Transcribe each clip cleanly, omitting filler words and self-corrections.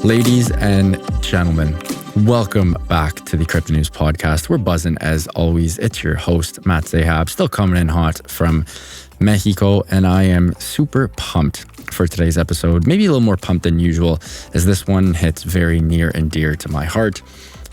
Ladies and gentlemen, welcome back to the Crypto News Podcast. We're buzzing as always. It's your host, Matt Zahab, still coming in hot from Mexico, and I am super pumped for today's episode. Maybe a little more pumped than usual, as this one hits very near and dear to my heart.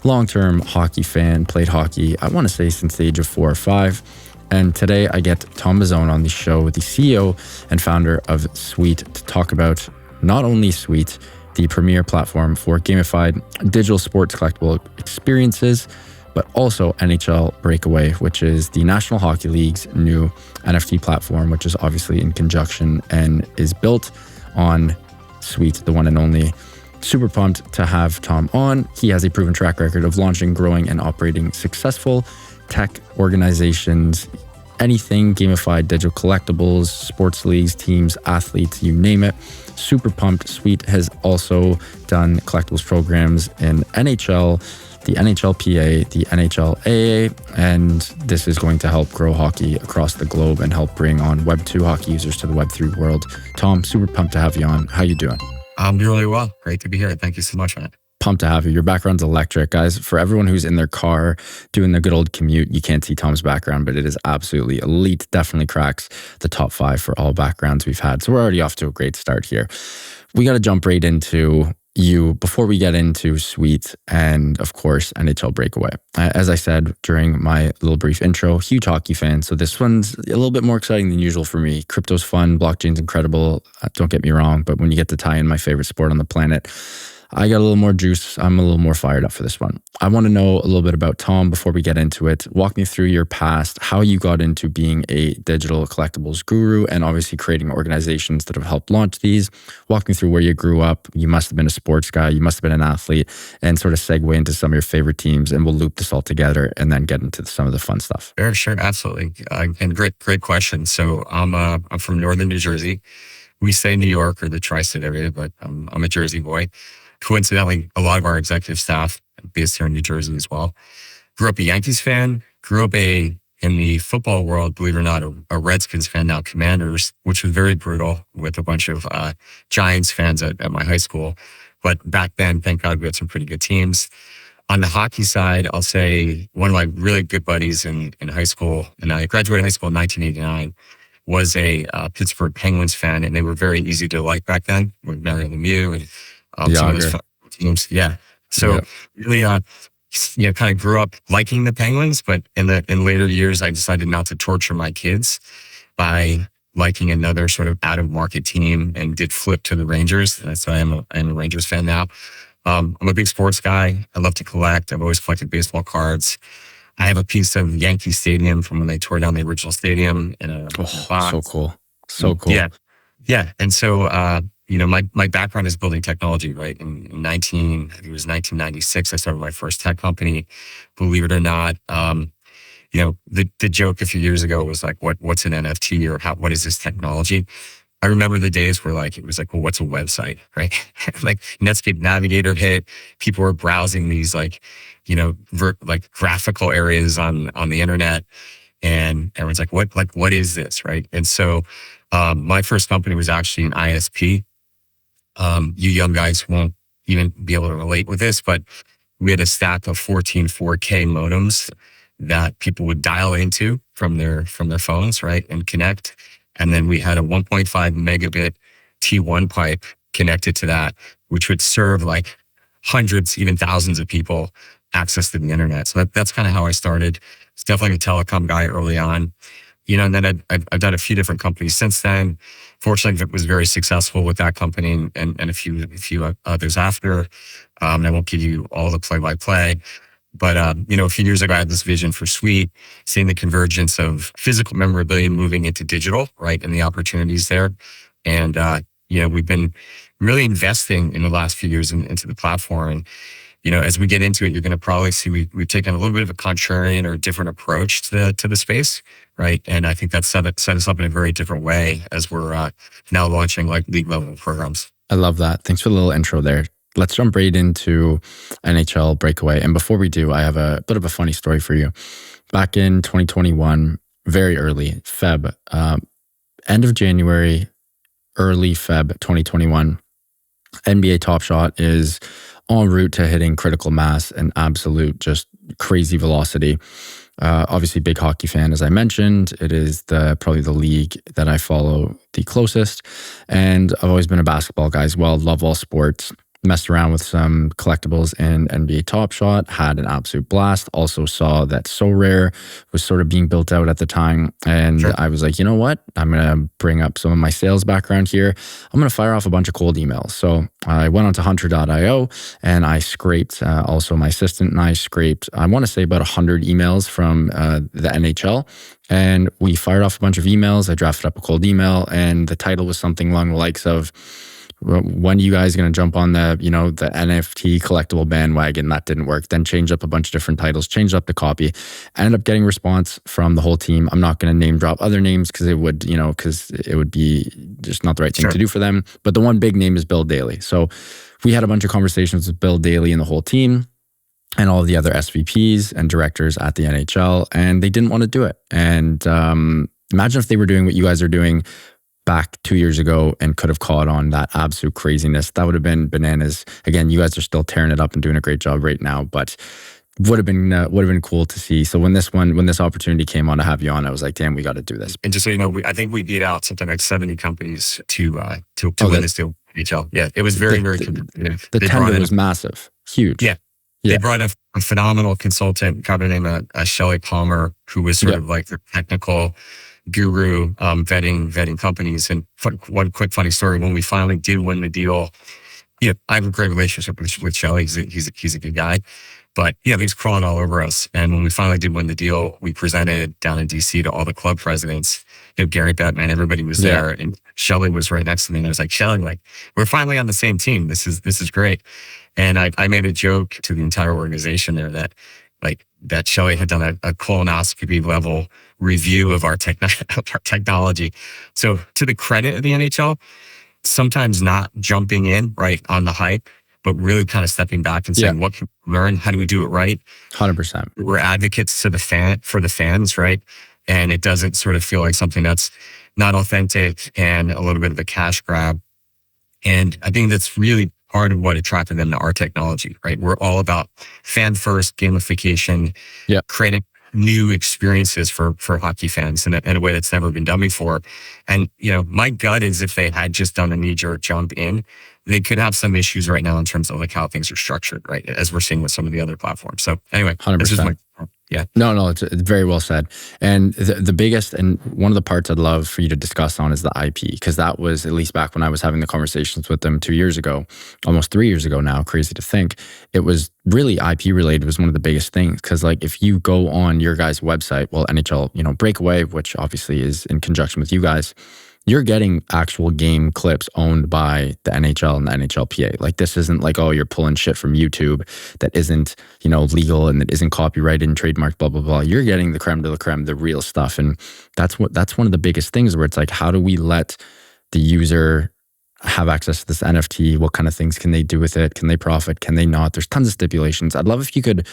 Long-term hockey fan, played hockey, I want to say since the age of 4 or 5. And today I get Tom Mizzone on the show, the CEO and founder of Sweet, to talk about not only Sweet, the premier platform for gamified digital sports collectible experiences, but also NHL Breakaway, which is the National Hockey League's new NFT platform, which is obviously in conjunction and is built on Sweet, the one and only. Super pumped to have Tom on. He has a proven track record of launching, growing, and operating successful tech organizations, anything gamified digital collectibles, sports leagues, teams, athletes, you name it. Super pumped. Sweet has also done collectibles programs in NHL, the NHLPA, the NHLAA, and this is going to help grow hockey across the globe and help bring on Web 2 hockey users to the Web 3 world. Tom, super pumped to have you on. How you doing? I'm doing really well. Great to be here. Thank you so much, man. Pumped to have you. Your background's electric. Guys, for everyone who's in their car doing the good old commute, you can't see Tom's background, but it is absolutely elite. Definitely cracks the top 5 for all backgrounds we've had. So we're already off to a great start here. We got to jump right into you before we get into Sweet and, of course, NHL Breakaway. As I said during my little brief intro, huge hockey fan. So this one's a little bit more exciting than usual for me. Crypto's fun. Blockchain's incredible. Don't get me wrong. But when you get to tie in my favorite sport on the planet, I got a little more juice. I'm a little more fired up for this one. I want to know a little bit about Tom before we get into it. Walk me through your past, how you got into being a digital collectibles guru and obviously creating organizations that have helped launch these. Walk me through where you grew up. You must have been a sports guy. You must have been an athlete, and sort of segue into some of your favorite teams, and we'll loop this all together and then get into some of the fun stuff. Sure, absolutely. And great question. So I'm from northern New Jersey. We say New York or the tri-state area, but I'm a Jersey boy. Coincidentally, a lot of our executive staff based here in New Jersey as well. Grew up a Yankees fan, grew up in the football world, believe it or not, a Redskins fan, now Commanders, which was very brutal with a bunch of Giants fans at my high school. But back then, thank God, we had some pretty good teams. On the hockey side, I'll say one of my really good buddies in high school, and I graduated high school in 1989, was a Pittsburgh Penguins fan, and they were very easy to like back then with Mario Lemieux and some of those teams. Yeah. So really, kind of grew up liking the Penguins, but in later years, I decided not to torture my kids by liking another sort of out of market team and did flip to the Rangers. And that's why I'm a Rangers fan now. I'm a big sports guy. I love to collect. I've always collected baseball cards. I have a piece of Yankee Stadium from when they tore down the original stadium in a box. So cool. So cool. Yeah. And so, my background is building technology, right? In 1996, I started my first tech company. Believe it or not, the joke a few years ago was like, what's an NFT or what is this technology? I remember the days where it was like, well, what's a website, right? Like Netscape Navigator hit, people were browsing these graphical areas on the internet, and everyone's like, what is this, right? And so my first company was actually an ISP. You young guys won't even be able to relate with this, but we had a stack of 14 4K modems that people would dial into from their phones, right, and connect. And then we had a 1.5 megabit T1 pipe connected to that, which would serve like hundreds, even thousands of people access to the internet. So that's kind of how I started. It's definitely a telecom guy early on. And then I've done a few different companies since then. Fortunately, it was very successful with that company and a few others after. And I won't give you all the play-by-play. But, a few years ago, I had this vision for Sweet, seeing the convergence of physical memorabilia moving into digital, right, and the opportunities there. And, we've been really investing in the last few years into the platform. And, as we get into it, you're going to probably see we've taken a little bit of a contrarian or different approach to the space, right? And I think that set us up in a very different way as we're now launching like league level programs. I love that. Thanks for the little intro there. Let's jump right into NHL Breakaway. And before we do, I have a bit of a funny story for you. Back in 2021, very early, end of January, early Feb 2021, NBA Top Shot is en route to hitting critical mass and absolute just crazy velocity. Obviously, big hockey fan, as I mentioned. It is probably the league that I follow the closest. And I've always been a basketball guy as well. Love all sports. Messed around with some collectibles in NBA Top Shot, had an absolute blast. Also saw that So Rare was sort of being built out at the time. And Sure. I was like, you know what? I'm going to bring up some of my sales background here. I'm going to fire off a bunch of cold emails. So I went onto hunter.io and I scraped, also my assistant and I scraped, I want to say about 100 emails from the NHL. And we fired off a bunch of emails. I drafted up a cold email and the title was something along the likes of, when are you guys going to jump on the NFT collectible bandwagon? That didn't work. Then changed up a bunch of different titles, changed up the copy. I ended up getting response from the whole team. I'm not going to name drop other names because it would be just not the right thing to do for them. But the one big name is Bill Daly. So we had a bunch of conversations with Bill Daly and the whole team and all of the other SVPs and directors at the NHL, and they didn't want to do it. And imagine if they were doing what you guys are doing back 2 years ago and could have caught on that absolute craziness. That would have been bananas. Again, you guys are still tearing it up and doing a great job right now, but would have been cool to see. So when this opportunity came on to have you on, I was like, damn, we got to do this. And just so you know, I think we beat out something like 70 companies to win this deal. NHL. Yeah, it was very competitive. The tender was massive, huge. Yeah. They brought a phenomenal consultant, guy named Shelley Palmer, who was sort of like the technical guru, vetting companies. And one quick funny story: when we finally did win the deal, I have a great relationship with Shelley. He's a good guy, but he was crawling all over us. And when we finally did win the deal, we presented down in DC to all the club presidents. Gary Bettman, everybody was there, and Shelley was right next to me. And I was like, Shelley, like, we're finally on the same team. This is great. And I made a joke to the entire organization there that Shelley had done a colonoscopy level review of our technology. So to the credit of the NHL, sometimes not jumping in right on the hype, but really kind of stepping back and saying, what can we learn? How do we do it right? 100%. We're advocates for the fans, right? And it doesn't sort of feel like something that's not authentic and a little bit of a cash grab. And I think that's really part of what attracted them to our technology, right? We're all about fan first gamification, creating new experiences for hockey fans in a way that's never been done before. And, my gut is if they had just done a knee-jerk jump in, they could have some issues right now in terms of like how things are structured, right? As we're seeing with some of the other platforms. So anyway, 100%. This is my No, it's very well said. And the biggest, and one of the parts I'd love for you to discuss on is the IP, because that was, at least back when I was having the conversations with them 2 years ago, almost 3 years ago now, crazy to think, it was really IP related was one of the biggest things. Because like if you go on your guys' website, well, NHL, Breakaway, which obviously is in conjunction with you guys, you're getting actual game clips owned by the NHL and the NHLPA. Like this isn't like, oh, you're pulling shit from YouTube that isn't, legal and that isn't copyrighted and trademarked, blah, blah, blah. You're getting the creme de la creme, the real stuff. And that's one of the biggest things where it's like, how do we let the user have access to this NFT? What kind of things can they do with it? Can they profit? Can they not? There's tons of stipulations. I'd love if you could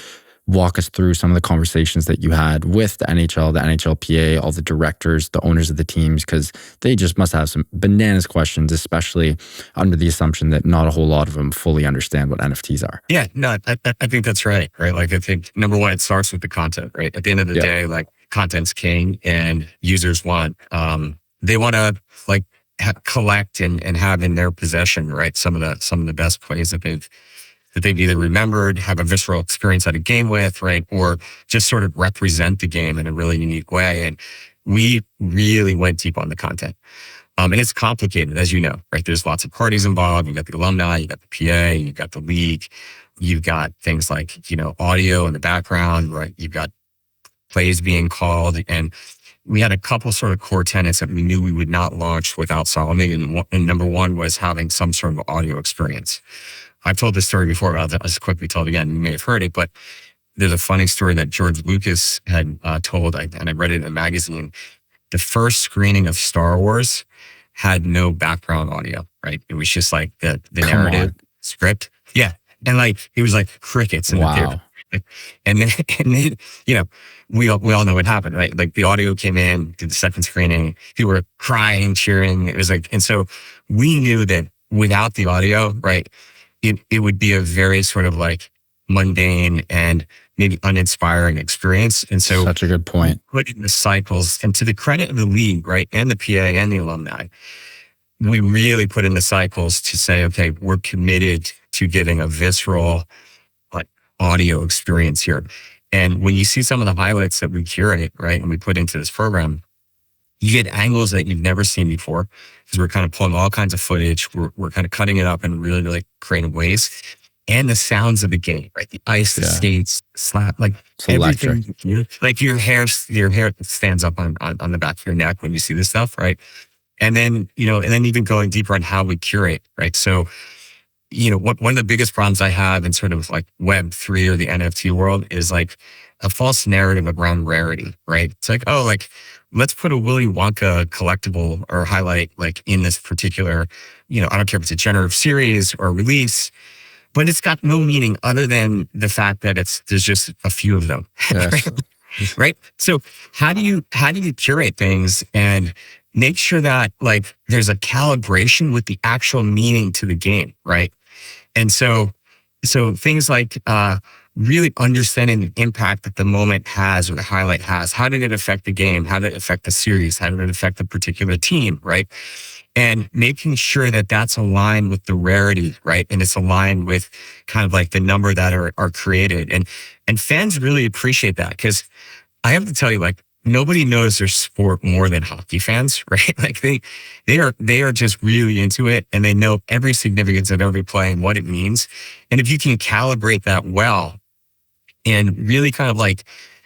walk us through some of the conversations that you had with the NHL, the NHLPA, all the directors, the owners of the teams, because they just must have some bananas questions, especially under the assumption that not a whole lot of them fully understand what NFTs are. Yeah, no, I think that's right? Like, I think number one, it starts with the content, right? At the end of the day, like content's king, and users want, they want to like collect and have in their possession, right? Some of the best plays that they've either remembered, have a visceral experience at a game with, right? Or just sort of represent the game in a really unique way. And we really went deep on the content. And it's complicated, as you know, right? There's lots of parties involved. You've got the alumni, you've got the PA, you've got the league, you've got things like, audio in the background, right? You've got plays being called. And we had a couple sort of core tenets that we knew we would not launch without solving. And number one was having some sort of audio experience. I've told this story before, but I'll just quickly tell it again. You may have heard it, but there's a funny story that George Lucas had told, and I read it in a magazine. The first screening of Star Wars had no background audio, right? It was just like the narrative script. Yeah. And like, it was like crickets in the theater. And then, we all know what happened, right? Like the audio came in, did the second screening, people were crying, cheering. It was like, and so we knew that without the audio, right, it would be a very sort of like mundane and maybe uninspiring experience. And so such a good point. put in the cycles, and to the credit of the league, right, and the PA and the alumni, we really put in the cycles to say, okay, we're committed to getting a visceral like audio experience here. And when you see some of the highlights that we curate, right, and we put into this program, you get angles that you've never seen before, because we're kind of pulling all kinds of footage. We're kind of cutting it up in really, really creative ways. And the sounds of the game, right? The ice, the skates, slap, like It's everything. Like your hair stands up on the back of your neck when you see this stuff, right? And then, and then even going deeper on how we curate, right? So, one of the biggest problems I have in sort of like Web3 or the NFT world is like a false narrative around rarity, right? It's like, oh, like let's put a Willy Wonka collectible or highlight like in this particular, I don't care if it's a generative series or release, but it's got no meaning other than the fact that there's just a few of them. Yes. Right. So how do you curate things and make sure that like there's a calibration with the actual meaning to the game, right? And so things like really understanding the impact that the moment has or the highlight has. How did it affect the game? How did it affect the series? How did it affect the particular team, right? And making sure that that's aligned with the rarity, right? And it's aligned with kind of like the number that are created. And fans really appreciate that, because I have to tell you, like, nobody knows their sport more than hockey fans, right? Like they are just really into it, and they know every significance of every play and what it means. And if you can calibrate that well and really kind of like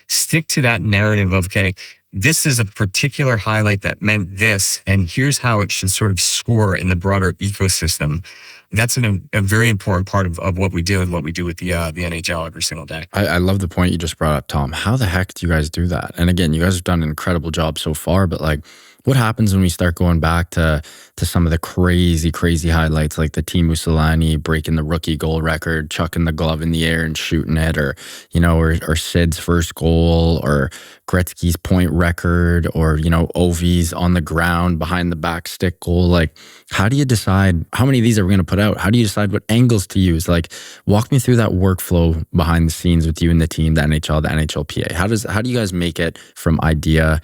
stick to that narrative of, okay, this is a particular highlight that meant this, and here's how it should sort of score in the broader ecosystem. That's a very important part of what we do and what we do with the NHL every single day. I love the point you just brought up, Tom. How the heck do you guys do that? And again, you guys have done an incredible job so far, but like, what happens when we start going back to some of the crazy highlights, like the Teemu Selanne breaking the rookie goal record, chucking the glove in the air and shooting it, or or Sid's first goal, or Gretzky's point record, or Ovi's on the ground behind the back stick goal? Like, how do you decide how many of these are we going to put out? How do you decide what angles to use? Like, walk me through that workflow behind the scenes with you and the team, the NHL, the NHLPA. How do you guys make it from idea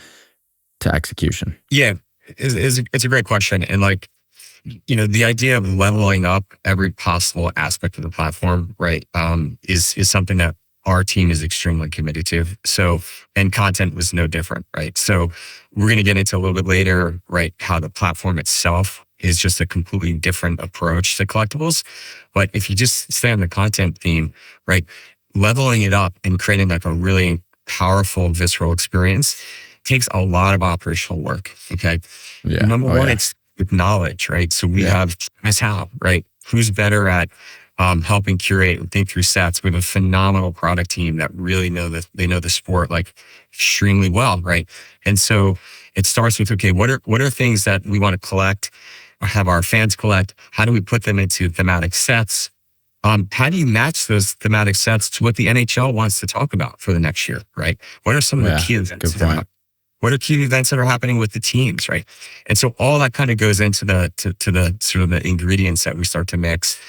to execution? Yeah, it's a great question. And like, the idea of leveling up every possible aspect of the platform, right, is something that our team is extremely committed to. So, and content was no different, right? So we're going to get into a little bit later, right, how the platform itself is just a completely different approach to collectibles. But if you just stay on the content theme, right, leveling it up and creating like a really powerful, visceral experience takes a lot of operational work. Okay. Yeah. Number one, it's with knowledge, right? So we have how, right? Who's better at helping curate and think through sets. We have a phenomenal product team that really know the sport like extremely well, right? And so it starts with, okay, what are things that we want to collect or have our fans collect? How do we put them into thematic sets? How do you match those thematic sets to what the NHL wants to talk about for the next year, right? What are some of the key events? What are key events that are happening with the teams, right? And so all that kind of goes into the sort of the ingredients that we start to mix,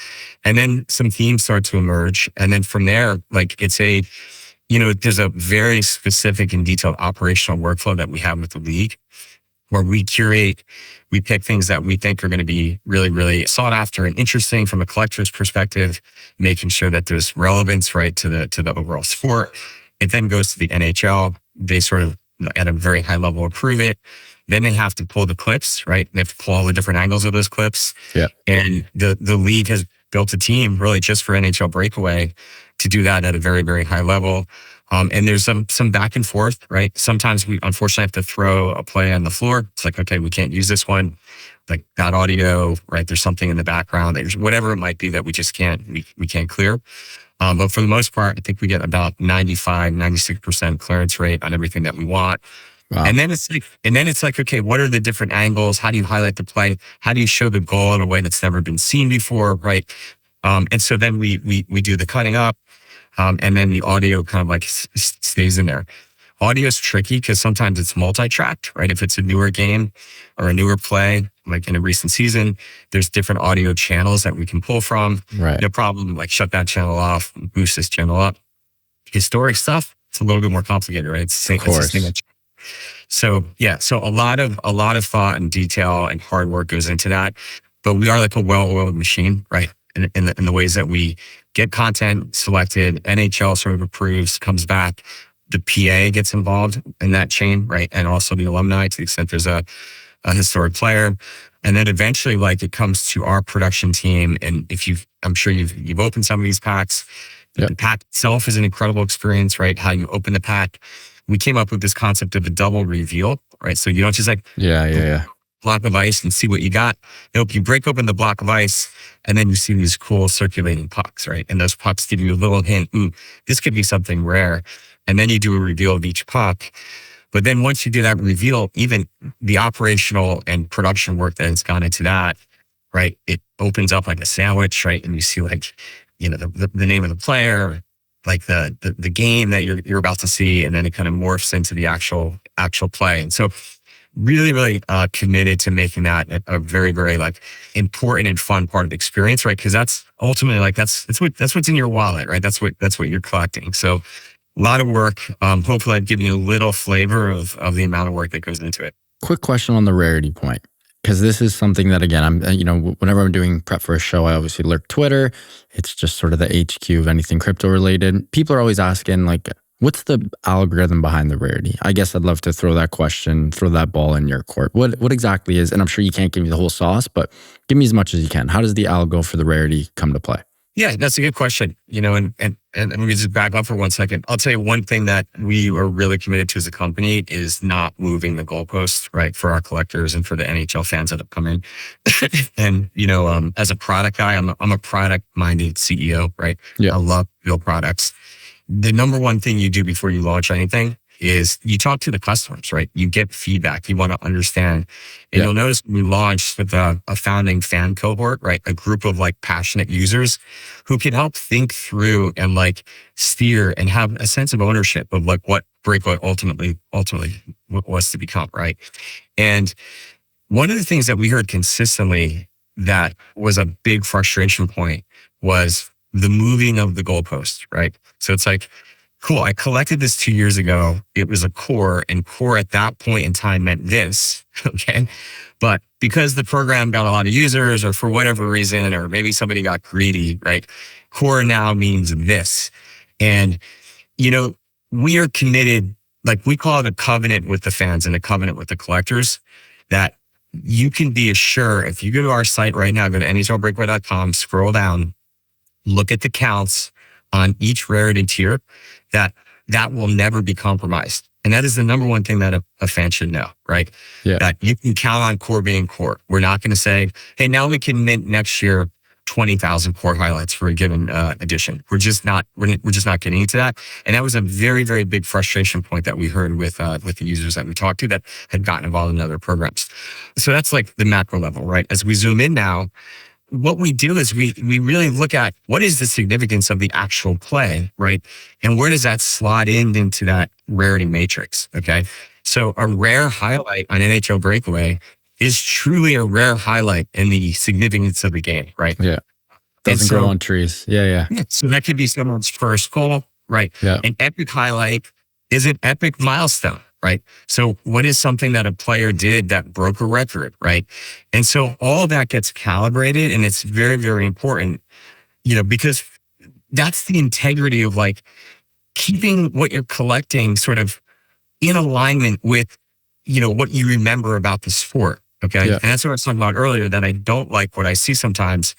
and then some themes start to emerge, and then from there, like there's a very specific and detailed operational workflow that we have with the league, where we curate, we pick things that we think are going to be really, really sought after and interesting from a collector's perspective, making sure that there's relevance, right, to the overall sport. It then goes to the NHL. They sort of at a very high level approve it. Then they have to pull the clips, right? They have to pull all the different angles of those clips. Yeah. And the league has built a team really just for NHL Breakaway to do that at a very, very high level. And there's some back and forth, right? Sometimes we unfortunately have to throw a play on the floor. It's like, okay, we can't use this one. Like that audio, right? There's something in the background. There's whatever it might be that we just can't clear. But for the most part, I think we get about 95, 96% clearance rate on everything that we want. Wow. And then it's like, okay, what are the different angles? How do you highlight the play? How do you show the goal in a way that's never been seen before, right? And so then we do the cutting up, and then the audio kind of like stays in there. Audio is tricky because sometimes it's multi-tracked, right? If it's a newer game or a newer play, like in a recent season, there's different audio channels that we can pull from. Right. No problem. Like shut that channel off, boost this channel up. Historic stuff, it's a little bit more complicated, right? It's the same. So yeah, so a lot of thought and detail and hard work goes into that. But we are like a well-oiled machine, right? In the ways that we get content selected, NHL sort of approves, comes back, the PA gets involved in that chain, right? And also the alumni to the extent there's a historic player. And then eventually like it comes to our production team. And I'm sure you've opened some of these packs. Yep. The pack itself is an incredible experience, right? How you open the pack. We came up with this concept of a double reveal, right? So you don't just like block of ice and see what you got. Nope, you break open the block of ice and then you see these cool circulating pucks, right? And those pucks give you a little hint, ooh, this could be something rare. And then you do a reveal of each puck. But then once you do that reveal, even the operational and production work that has gone into that, right? It opens up like a sandwich, right? And you see like, the name of the player, like the game that you're about to see, and then it kind of morphs into the actual play. And so really, really committed to making that a very, very like important and fun part of the experience, right? Because that's ultimately like that's what's in your wallet, right? That's what you're collecting. So a lot of work. Hopefully I've given you a little flavor of the amount of work that goes into it. Quick question on the rarity point. Because this is something that, again, I'm, whenever I'm doing prep for a show, I obviously lurk Twitter. It's just sort of the HQ of anything crypto related. People are always asking, like, what's the algorithm behind the rarity? I guess I'd love to throw that ball in your court. What exactly is, and I'm sure you can't give me the whole sauce, but give me as much as you can. How does the algo for the rarity come to play? Yeah, that's a good question. And let me just back up for 1 second. I'll tell you one thing that we are really committed to as a company is not moving the goalposts, right? For our collectors and for the NHL fans that have come in. And, as a product guy, I'm a product minded CEO, right? Yeah. I love to build products. The number one thing you do before you launch anything is you talk to the customers, right? You get feedback. You want to understand. And you'll notice we launched with a founding fan cohort, right? A group of like passionate users who can help think through and like steer and have a sense of ownership of like what Breakaway ultimately was to become, right? And one of the things that we heard consistently that was a big frustration point was the moving of the goalpost, right? So it's like, cool, I collected this 2 years ago. It was a core, and core at that point in time meant this, okay? But because the program got a lot of users or for whatever reason, or maybe somebody got greedy, right? Core now means this. And, we are committed, like we call it a covenant with the fans and a covenant with the collectors, that you can be assured if you go to our site right now, go to NHLBreakaway.com, scroll down, look at the counts on each rarity tier, that will never be compromised. And that is the number one thing that a fan should know, right? Yeah. That you can count on core being core. We're not going to say, hey, now we can mint next year 20,000 core highlights for a given edition. We're just not getting into that. And that was a very, very big frustration point that we heard with the users that we talked to that had gotten involved in other programs. So that's like the macro level, right? As we zoom in now, what we do is we really look at what is the significance of the actual play, right? And where does that slot into that rarity matrix, okay? So a rare highlight on NHL Breakaway is truly a rare highlight in the significance of the game, right? Yeah. Doesn't grow on trees. Yeah. So that could be someone's first goal, right? Yeah. An epic highlight is an epic milestone, right? So what is something that a player did that broke a record, right? And so all that gets calibrated, and it's very, very important, because that's the integrity of like keeping what you're collecting sort of in alignment with, what you remember about the sport. Okay. Yeah. And that's what I was talking about earlier, that I don't like what I see sometimes.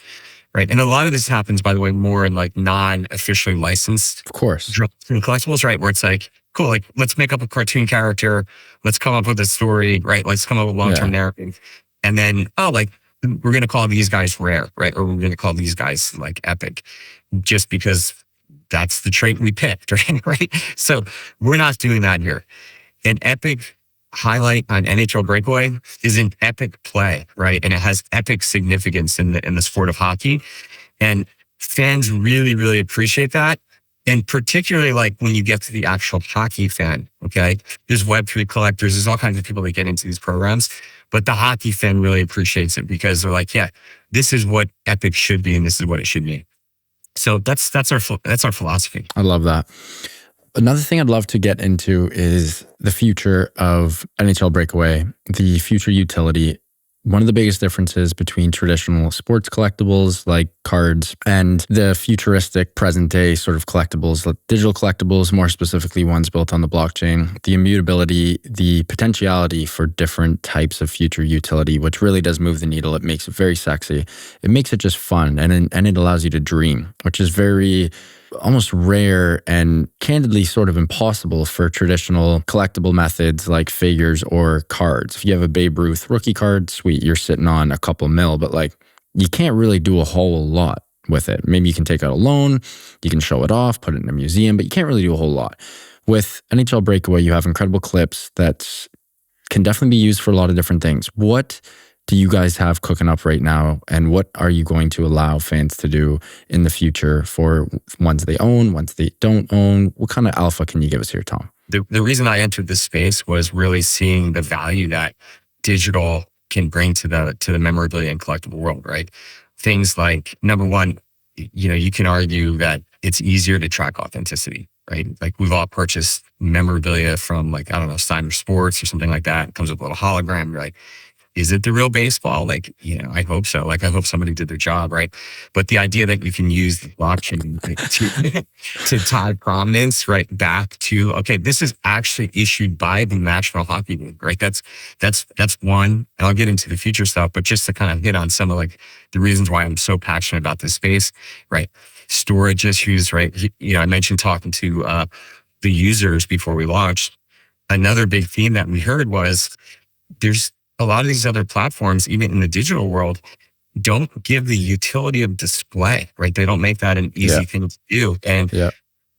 Right. And a lot of this happens, by the way, more in like non-officially licensed, of course, collectibles, right? Where it's like, cool, like let's make up a cartoon character. Let's come up with a story, right? Let's come up with long-term narrative. And then, we're going to call these guys rare, right? Or we're going to call these guys like epic just because that's the trait we picked, right? So we're not doing that here. An epic highlight on NHL Breakaway is an epic play, right? And it has epic significance in the sport of hockey. And fans really, really appreciate that. And particularly like when you get to the actual hockey fan, okay? There's Web3 collectors, there's all kinds of people that get into these programs. but the hockey fan really appreciates it because they're like, yeah, this is what Epic should be, and this is what it should be. So that's our philosophy. I love that. Another thing I'd love to get into is the future of NHL Breakaway, the future utility. One of the biggest differences between traditional sports collectibles like cards and the futuristic present day sort of collectibles, like digital collectibles, more specifically ones built on the blockchain, the immutability, the potentiality for different types of future utility, which really does move the needle. It makes it very sexy. It makes it just fun, and it allows you to dream, which is very almost rare and candidly sort of impossible for traditional collectible methods like figures or cards. If you have a Babe Ruth rookie card, sweet, you're sitting on a couple mil, but like you can't really do a whole lot with it. Maybe you can take out a loan, you can show it off, put it in a museum, but you can't really do a whole lot. With NHL Breakaway, you have incredible clips that can definitely be used for a lot of different things. What do you guys have cooking up right now, and what are you going to allow fans to do in the future for ones they own, ones they don't own? What kind of alpha can you give us here, Tom? The reason I entered this space was really seeing the value that digital can bring to the memorabilia and collectible world, right? Things like, number one, you can argue that it's easier to track authenticity, right? Like we've all purchased memorabilia from like, I don't know, Steiner Sports or something like that. It comes with a little hologram. You're like, is it the real baseball? Like, I hope so. Like, I hope somebody did their job, right? But the idea that you can use the blockchain to tie prominence right back to, okay, this is actually issued by the National Hockey League, right? That's one. And I'll get into the future stuff, but just to kind of hit on some of like the reasons why I'm so passionate about this space, right? Storage issues, right? I mentioned talking to the users before we launched. Another big theme that we heard was there's a lot of these other platforms, even in the digital world, don't give the utility of display, right? They don't make that an easy thing to do. And the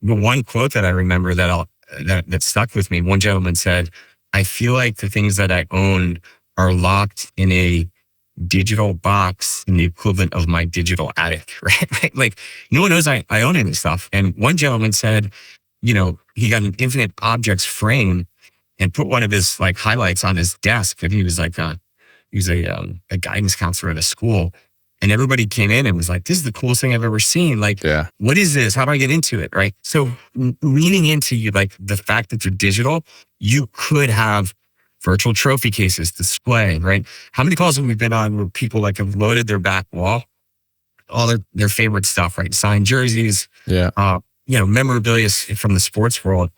one quote that I remember that stuck with me, one gentleman said, I feel like the things that I own are locked in a digital box in the equivalent of my digital attic, right? Like no one knows I own any stuff. And one gentleman said, he got an infinite objects frame and put one of his like highlights on his desk. And he was like, he was a guidance counselor at a school. And everybody came in and was like, this is the coolest thing I've ever seen. Like, what is this? How do I get into it? Right. So leaning into like the fact that they're digital, you could have virtual trophy cases, display, right? How many calls have we been on where people like have loaded their back wall, all their favorite stuff, right? Signed jerseys, memorabilia from the sports world.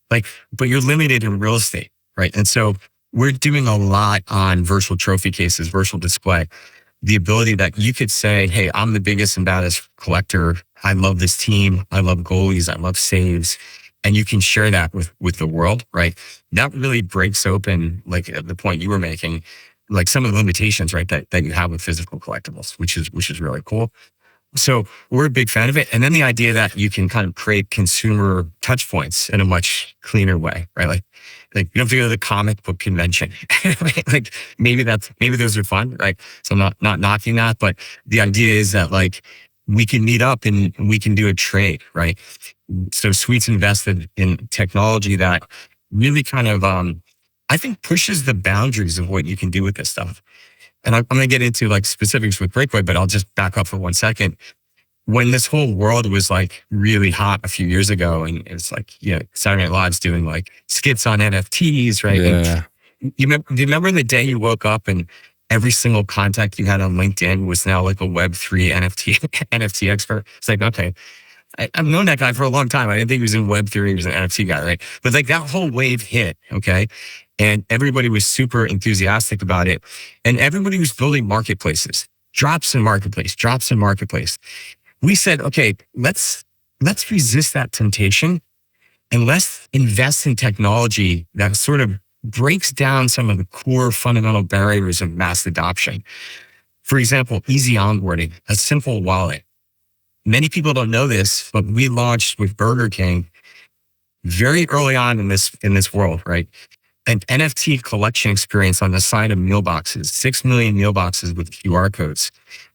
Like, but you're limited in real estate, right? And so we're doing a lot on virtual trophy cases, virtual display. The ability that you could say, hey, I'm the biggest and baddest collector. I love this team. I love goalies. I love saves. And you can share that with the world, right? That really breaks open, like at the point you were making, like some of the limitations, right, that you have with physical collectibles, which is really cool. So we're a big fan of it. And then the idea that you can kind of create consumer touch points in a much cleaner way, right? Like you don't have to go to the comic book convention. Like maybe those are fun, right? So I'm not knocking that, but the idea is that like we can meet up and we can do a trade, right? So Sweet's invested in technology that really kind of, I think pushes the boundaries of what you can do with this stuff. And I'm going to get into like specifics with Breakaway, but I'll just back up for 1 second. When this whole world was like really hot a few years ago, and it's like, Saturday Night Live's doing like skits on NFTs, right? Yeah. And do you remember the day you woke up and every single contact you had on LinkedIn was now like a Web3 NFT expert? It's like, okay, I've known that guy for a long time. I didn't think he was in Web3, he was an NFT guy, right? But like that whole wave hit, okay? And everybody was super enthusiastic about it. And everybody was building marketplaces, drops in marketplace. We said, okay, let's resist that temptation and let's invest in technology that sort of breaks down some of the core fundamental barriers of mass adoption. For example, easy onboarding, a simple wallet. Many people don't know this, but we launched with Burger King very early on in this world, right? An NFT collection experience on the side of meal boxes, 6 million meal boxes with QR codes,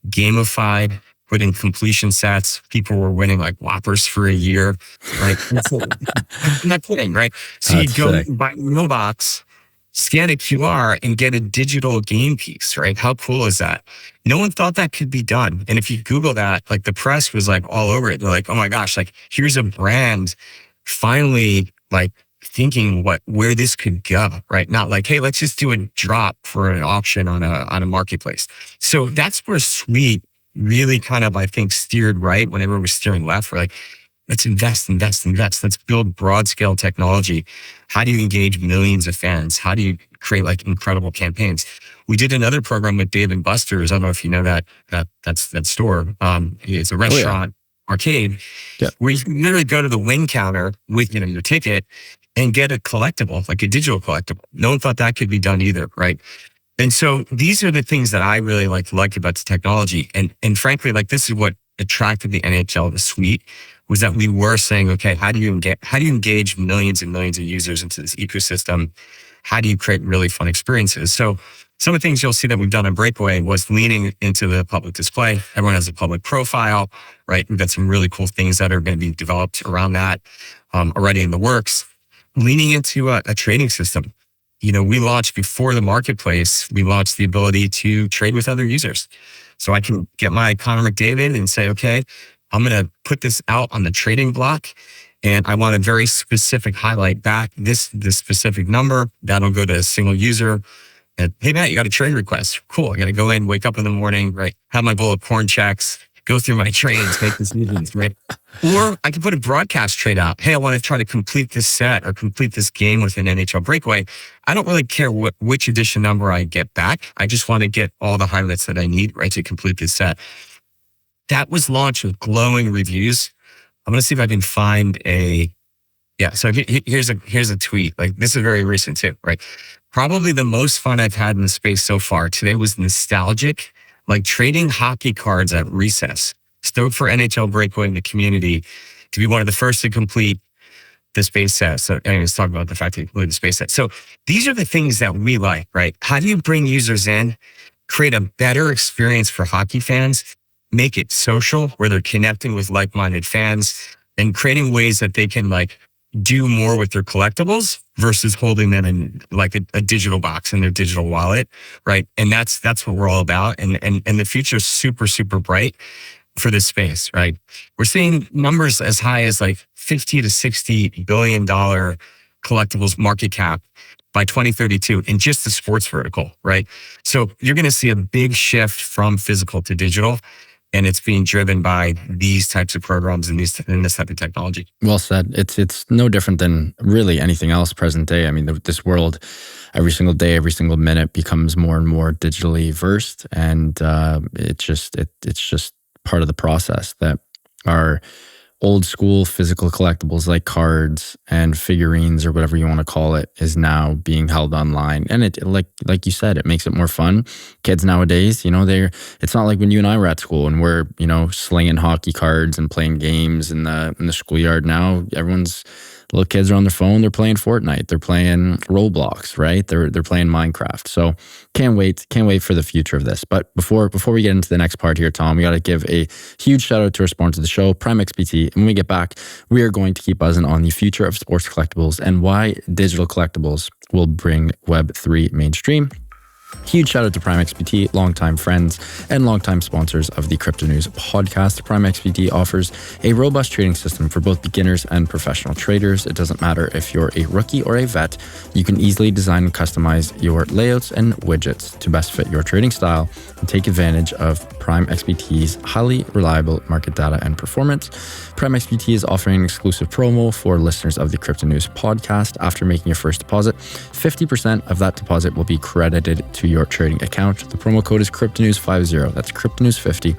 gamified, put in completion sets. People were winning like Whoppers for a year. Like, I'm not kidding, right? So you go buy a meal box, scan a QR and get a digital game piece, right? How cool is that? No one thought that could be done. And if you Google that, like the press was like all over it. They're like, oh my gosh, like here's a brand finally like thinking where this could go, right? Not like, hey, let's just do a drop for an auction on a marketplace. So that's where Sweet really kind of, I think, steered right when everyone was steering left. We're like, let's invest. Let's build broad scale technology. How do you engage millions of fans? How do you create like incredible campaigns? We did another program with Dave and Buster's. I don't know if you know that store. It's a restaurant arcade where you can literally go to the wing counter with, your ticket and get a collectible, like a digital collectible. No one thought that could be done either, right? And so these are the things that I really like about the technology. And frankly, like this is what attracted the NHL to Sweet, was that we were saying, okay, how do you engage millions and millions of users into this ecosystem? How do you create really fun experiences? So some of the things you'll see that we've done on Breakaway was leaning into the public display. Everyone has a public profile, right? We've got some really cool things that are going to be developed around that already in the works. Leaning into a trading system. We launched before the marketplace, we launched the ability to trade with other users. So I can get my Connor McDavid and say, okay, I'm going to put this out on the trading block and I want a very specific highlight back this specific number. That'll go to a single user. And hey, Matt, you got a trade request. Cool. I got to go in, wake up in the morning, right? Have my bowl of corn checks, go through my trades, make decisions, right? Or I can put a broadcast trade out. Hey, I want to try to complete this set or complete this game with an NHL Breakaway. I don't really care which edition number I get back. I just want to get all the highlights that I need, right, to complete this set. That was launched with glowing reviews. I'm going to see if I can find so here's a tweet. Like this is very recent too, right? Probably the most fun I've had in the space so far today was nostalgic, like trading hockey cards at recess. Stoked for NHL Breakaway in the community to be one of the first to complete the space set. So anyways, talk about the fact that you completed the space set. So these are the things that we like, right? How do you bring users in, create a better experience for hockey fans, make it social where they're connecting with like-minded fans and creating ways that they can like do more with their collectibles versus holding them in like a digital box in their digital wallet, right? And that's what we're all about. And the future is super, super bright for this space, right? We're seeing numbers as high as like $50 to $60 billion collectibles market cap by 2032 in just the sports vertical, right? So you're going to see a big shift from physical to digital. And it's being driven by these types of programs and this type of technology. Well said. It's no different than really anything else present day. I mean, this world, every single day, every single minute becomes more and more digitally versed, and it's just part of the process that our old school physical collectibles like cards and figurines or whatever you want to call it is now being held online. And it like you said, it makes it more fun. Kids nowadays, it's not like when you and I were at school and we're, slinging hockey cards and playing games in the schoolyard. Now little kids are on their phone, they're playing Fortnite, they're playing Roblox, right? They're playing Minecraft. So can't wait for the future of this. But before we get into the next part here, Tom, we got to give a huge shout out to our sponsor of the show, Prime XBT. And when we get back, we are going to keep buzzing on the future of sports collectibles and why digital collectibles will bring Web3 mainstream. Huge shout out to Prime XBT, longtime friends and longtime sponsors of the Crypto News podcast. Prime XBT offers a robust trading system for both beginners and professional traders. It doesn't matter if you're a rookie or a vet, you can easily design and customize your layouts and widgets to best fit your trading style and take advantage of Prime XBT's highly reliable market data and performance. Prime XBT is offering an exclusive promo for listeners of the Crypto News podcast. After making your first deposit, 50% of that deposit will be credited to your trading account. The promo code is CryptoNews50. That's CryptoNews50,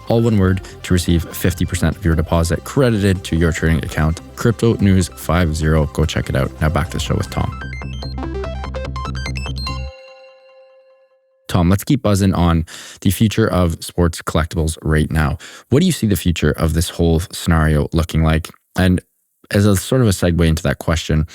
all one word, to receive 50% of your deposit credited to your trading account. CryptoNews50. Go check it out. Now back to the show with Tom. Tom, let's keep buzzing on the future of sports collectibles right now. What do you see the future of this whole scenario looking like? And as a sort of a segue into that question,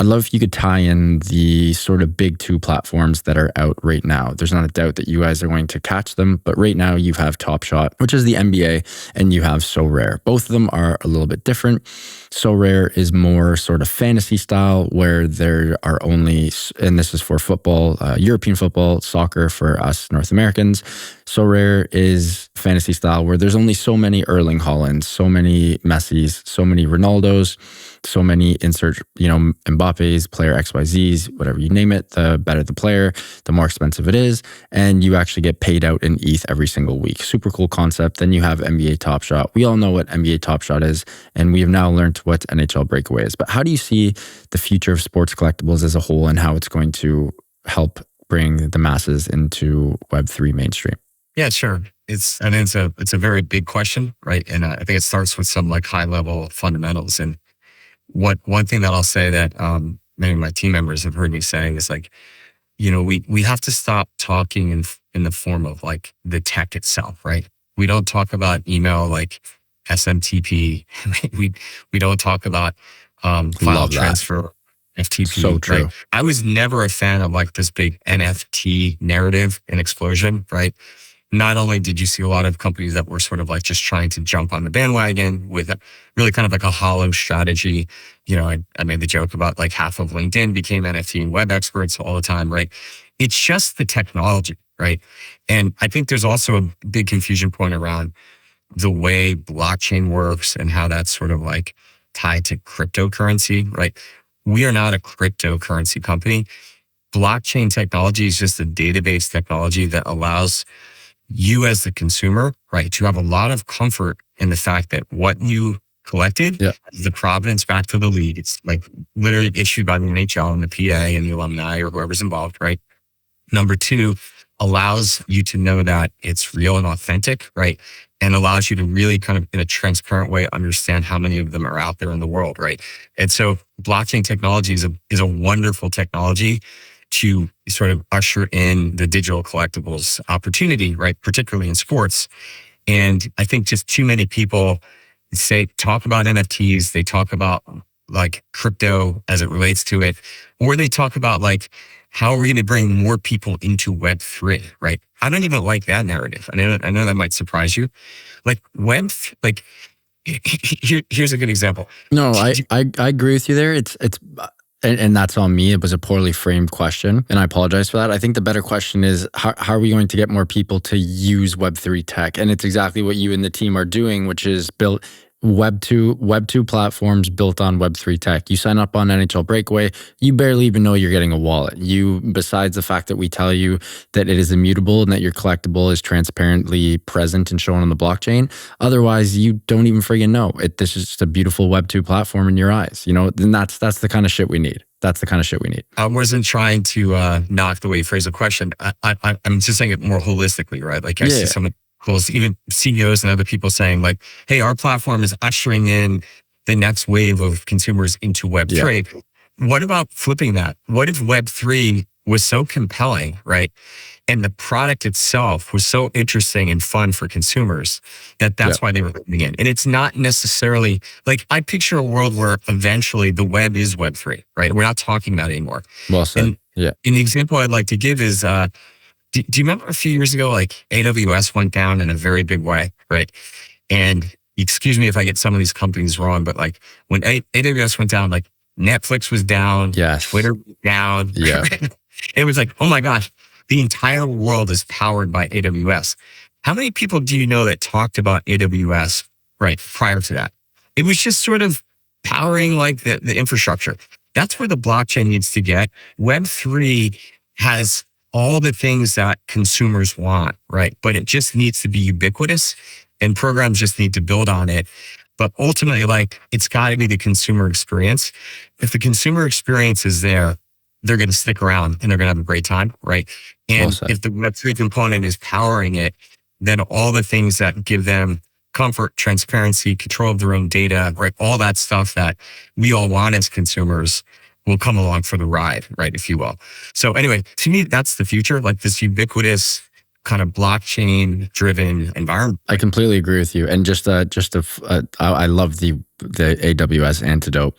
I'd love if you could tie in the sort of big two platforms that are out right now. There's not a doubt that you guys are going to catch them, but right now you have Top Shot, which is the NBA, and you have So Rare. Both of them are a little bit different. So Rare is more sort of fantasy style, where there are only, and this is for football, European football, soccer for us North Americans. So Rare is fantasy style, where there's only so many Erling Haalands, so many Messis, so many Ronaldos, so many insert, Mbappe's, player XYZ's, whatever you name it, the better the player, the more expensive it is. And you actually get paid out in ETH every single week. Super cool concept. Then you have NBA Top Shot. We all know what NBA Top Shot is, and we have now learned what NHL Breakaway is. But how do you see the future of sports collectibles as a whole, and how it's going to help bring the masses into Web3 mainstream? Yeah, sure. It's a very big question, right? And I think it starts with some like high level fundamentals. And one thing that I'll say that many of my team members have heard me saying is like, we have to stop talking in the form of like the tech itself, right? We don't talk about email like SMTP. we don't talk about file transfer, FTP. So true. Right? I was never a fan of like this big NFT narrative and explosion, right? Not only did you see a lot of companies that were sort of like just trying to jump on the bandwagon with really kind of like a hollow strategy. I made the joke about like half of LinkedIn became NFT and web experts all the time, right? It's just the technology, right? And I think there's also a big confusion point around the way blockchain works and how that's sort of like tied to cryptocurrency, right? We are not a cryptocurrency company. Blockchain technology is just a database technology that allows you as the consumer, right, to have a lot of comfort in the fact that what you collected, the provenance back to the league, it's like literally issued by the NHL and the PA and the alumni or whoever's involved, right? Number two, allows you to know that it's real and authentic, right? And allows you to really kind of in a transparent way understand how many of them are out there in the world, right? And so blockchain technology is a wonderful technology to sort of usher in the digital collectibles opportunity, right? Particularly in sports. And I think just too many people talk about NFTs, they talk about like crypto as it relates to it, or they talk about like, how are we going to bring more people into Web3, right? I don't even like that narrative. I know that might surprise you. Like here's a good example. No, I agree with you there. And that's on me. It was a poorly framed question, and I apologize for that. I think the better question is, how are we going to get more people to use Web3 tech? And it's exactly what you and the team are doing, which is build Web2 platforms built on Web3 tech. You sign up on NHL Breakaway, you barely even know you're getting a wallet. Besides the fact that we tell you that it is immutable and that your collectible is transparently present and shown on the blockchain, otherwise you don't even friggin' know. This is just a beautiful Web2 platform in your eyes. And that's the kind of shit we need. That's the kind of shit we need. I wasn't trying to knock the way you phrase the question. I'm just saying it more holistically, right? Like I see some even CEOs and other people saying like, hey, our platform is ushering in the next wave of consumers into Web3. Yeah. What about flipping that? What if Web3 was so compelling, right? And the product itself was so interesting and fun for consumers that's why they were coming in. And it's not necessarily like, I picture a world where eventually the web is Web3, right? We're not talking about it anymore. Well said. And the example I'd like to give is, do you remember a few years ago, like AWS went down in a very big way, right? And excuse me if I get some of these companies wrong, but like when AWS went down, like Netflix was down, Twitter was down. Yeah. It was like, oh my gosh, the entire world is powered by AWS. How many people do you know that talked about AWS right prior to that? It was just sort of powering like the infrastructure. That's where the blockchain needs to get. Web3 has all the things that consumers want, right? But it just needs to be ubiquitous and programs just need to build on it. But ultimately, like it's got to be the consumer experience. If the consumer experience is there, they're going to stick around and they're going to have a great time, right? And if the Web3 component is powering it, then all the things that give them comfort, transparency, control of their own data, right? All that stuff that we all want as consumers will come along for the ride, right? If you will. So anyway, to me, that's the future, like this ubiquitous kind of blockchain driven environment. I completely agree with you. And I love the AWS antidote.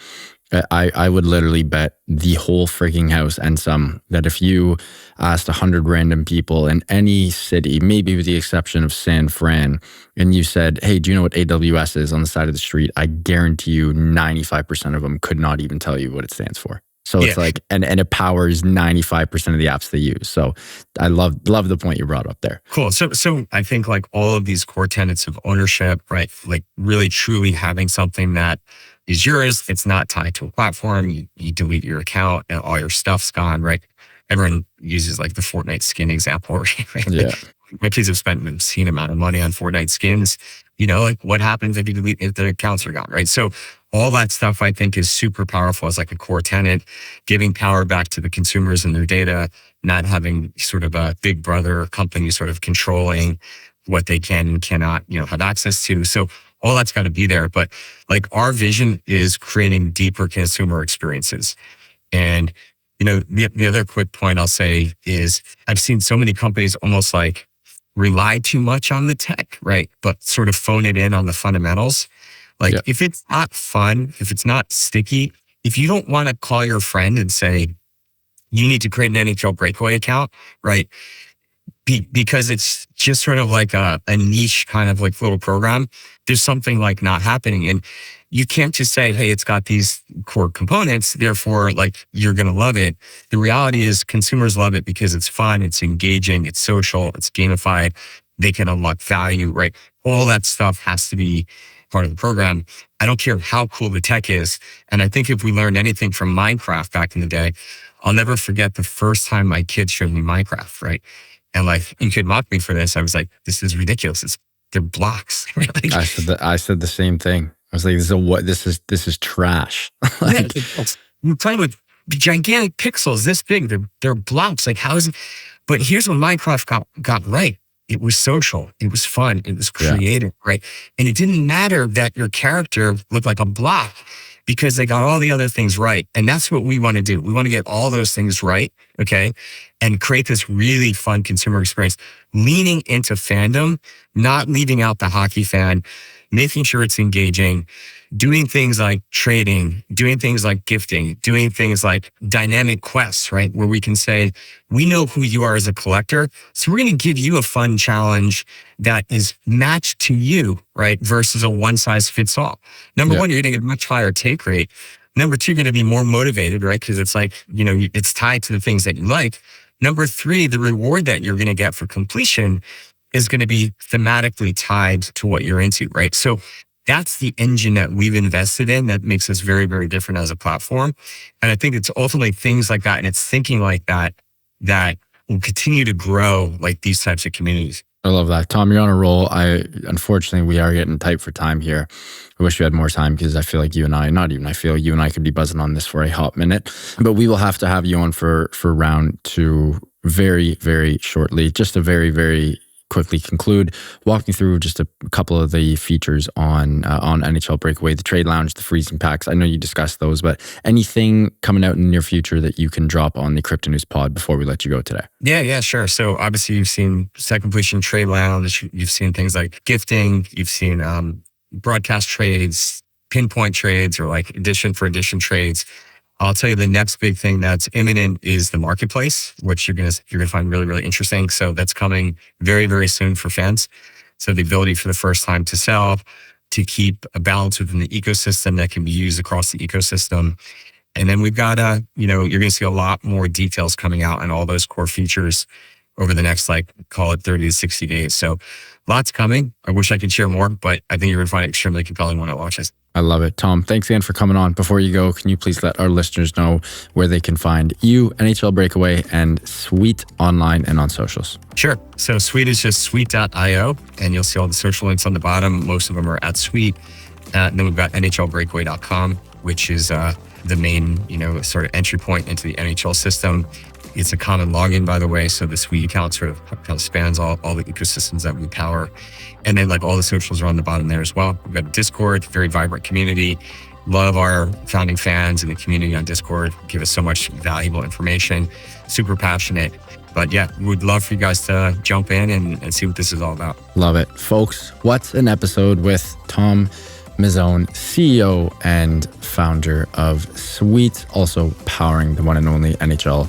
I would literally bet the whole freaking house and some that if you asked 100 random people in any city, maybe with the exception of San Fran, and you said, hey, do you know what AWS is on the side of the street? I guarantee you 95% of them could not even tell you what it stands for. So it's like, and it powers 95% of the apps they use. So I love the point you brought up there. Cool. So I think like all of these core tenets of ownership, right? Like really truly having something that is yours. It's not tied to a platform. You delete your account and all your stuff's gone, right? Everyone uses like the Fortnite skin example, right? Yeah. My kids have spent an obscene amount of money on Fortnite skins. You know, like what happens if their accounts are gone, right? So all that stuff I think is super powerful as like a core tenet, giving power back to the consumers and their data, not having sort of a big brother company sort of controlling what they can and cannot, have access to. So all that's got to be there. But like our vision is creating deeper consumer experiences. And, the other quick point I'll say is I've seen so many companies almost like rely too much on the tech, right? But sort of phone it in on the fundamentals. Like if it's not fun, if it's not sticky, if you don't want to call your friend and say, you need to create an NHL Breakaway account, right? Because it's just sort of like a niche kind of like little program, there's something like not happening. And you can't just say, hey, it's got these core components, therefore like you're going to love it. The reality is consumers love it because it's fun, it's engaging, it's social, it's gamified, they can unlock value, right? All that stuff has to be part of the program. I don't care how cool the tech is. And I think if we learned anything from Minecraft back in the day, I'll never forget the first time my kids showed me Minecraft, right? And like, you could mock me for this. I was like, this is ridiculous. They're blocks. Like, I said the same thing. I was like, this is trash. Like, you're playing with gigantic pixels this big. They're blocks. Like, how is it? But here's what Minecraft got right. It was social. It was fun. It was creative, right? And it didn't matter that your character looked like a block because they got all the other things right. And that's what we want to do. We want to get all those things right, okay? And create this really fun consumer experience, leaning into fandom, not leaving out the hockey fan, making sure it's engaging, doing things like trading, doing things like gifting, doing things like dynamic quests, right? Where we can say, we know who you are as a collector, so we're going to give you a fun challenge that is matched to you, right? Versus a one size fits all. Number one, you're going to get a much higher take rate. Number two, you're going to be more motivated, right? Because it's like, it's tied to the things that you like. Number three, the reward that you're going to get for completion is going to be thematically tied to what you're into, right? So that's the engine that we've invested in that makes us very, very different as a platform. And I think it's ultimately things like that and it's thinking like that will continue to grow like these types of communities. I love that. Tom, you're on a roll. Unfortunately, we are getting tight for time here. I wish we had more time because I feel like you and I could be buzzing on this for a hot minute. But we will have to have you on for round two very, very shortly. Just a very, very quickly conclude, walk me through just a couple of the features on NHL Breakaway, the trade lounge, the freezing packs. I know you discussed those, but anything coming out in the near future that you can drop on the Crypto News pod before we let you go today? Yeah, sure. So obviously you've seen set completion trade lounge, you've seen things like gifting, you've seen broadcast trades, pinpoint trades, or like edition for edition trades. I'll tell you the next big thing that's imminent is the marketplace, which you're gonna find really, really interesting. So that's coming very, very soon for fans. So the ability for the first time to sell, to keep a balance within the ecosystem that can be used across the ecosystem. And then we've got you're gonna see a lot more details coming out on all those core features over the next, call it 30 to 60 days. So lots coming. I wish I could share more, but I think you're gonna find it extremely compelling when it launches. I love it. Tom, thanks again for coming on. Before you go, can you please let our listeners know where they can find you, NHL Breakaway, and Sweet online and on socials? Sure. So Sweet is just sweet.io, and you'll see all the social links on the bottom. Most of them are at Sweet. And then we've got NHLBreakaway.com, which is the main, sort of entry point into the NHL system. It's a common login, by the way. So the Sweet account sort of spans all the ecosystems that we power. And then all the socials are on the bottom there as well. We've got Discord, very vibrant community. Love our founding fans and the community on Discord. Give us so much valuable information. Super passionate. But yeah, we'd love for you guys to jump in and see what this is all about. Love it. Folks, what an episode with Tom Mizzone, CEO and founder of Sweet, also powering the one and only NHL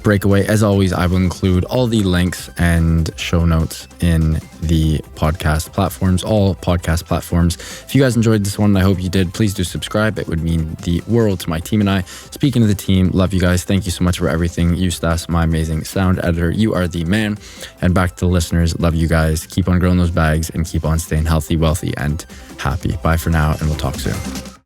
Breakaway. As always, I will include all the links and show notes in the podcast platforms, all podcast platforms. If you guys enjoyed this one, I hope you did, please do subscribe. It would mean the world to my team and I. Speaking of the team, love you guys. Thank you so much for everything. Eustace, my amazing sound editor, you are the man. And back to the listeners, love you guys. Keep on growing those bags and keep on staying healthy, wealthy, and happy. Bye for now, and we'll talk soon.